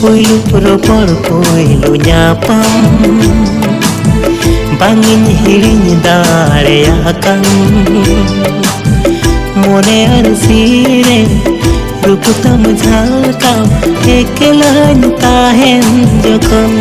Puylu ropor puylu nyapam Bangin hiriñ dareyakan Mone arsire ruputam jhalkam ekelañ tahen jokon